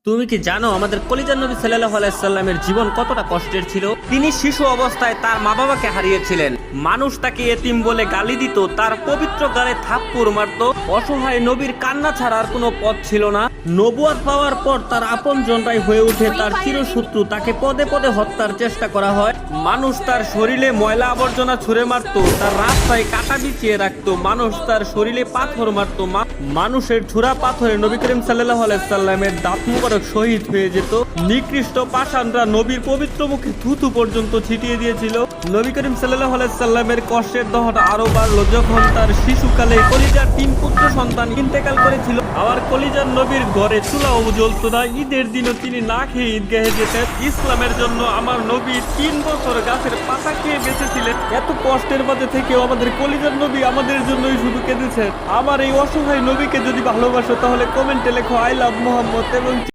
তুমি কি জানো আমাদের কলিজার নবী সাল্লাল্লাহু আলাইহি সাল্লামের জীবন কতটা কষ্টের ছিল? তিনি শিশু অবস্থায় তার মা বাবাকে হারিয়েছিলেন। মানুষ তাকে এতিম বলে গালি দিত, তার পবিত্র গালে থাপ্পড় মারত। অসহায় নবীর কান্না ছাড়া আর কোনো পথ ছিল না। নবুয়ত পাওয়ার পর তার আপনজনরাই হয়ে ওঠে তার চিরশত্রু। তাকে পদে পদে হত্যার চেষ্টা করা হয়। মানুষ তার শরীরে ময়লা আবর্জনা ছুঁড়ে মারত, তার রাস্তায় কাটা বিছিয়ে রাখতো। মানুষ তার শরীরে পাথর মারত। মানুষের ছোড়া পাথরে নবী করিম সাল্লাল্লাহু আলাইহি সাল্লামের দাঁত মুবারক শহীদ হয়ে যেত। নিকৃষ্ট পাষাণরা নবীর পবিত্র মুখে থুথু পর্যন্ত ছিটিয়ে দিয়েছিল। নবী করিম সাল্লাল্লাহু আলাইহি সাল্লামের কষ্টের দহন আরো বাড়লো যখন তার শিশুকালে কলিজার 3 পুত্র সন্তান ইন্তেকাল করেছিল। আবার কলিজার নবীর ঘরে চুলাও জ্বলতো না। ঈদের দিনও তিনি না খেয়ে ঈদগাহে যেতেন। ইসলামের জন্য আমার নবী 3 বছর গাছের পাতা খেয়ে বেঁচেছিলেন। এত কষ্টের মাঝে থেকেও আমাদের কলিজার নবী আমাদের জন্যই শুধু কেঁদেছেন। আমার এই অসহায় নবীকে যদি ভালোবাসো তাহলে কমেন্টে লেখো আই লাভ মোহাম্মদ এবং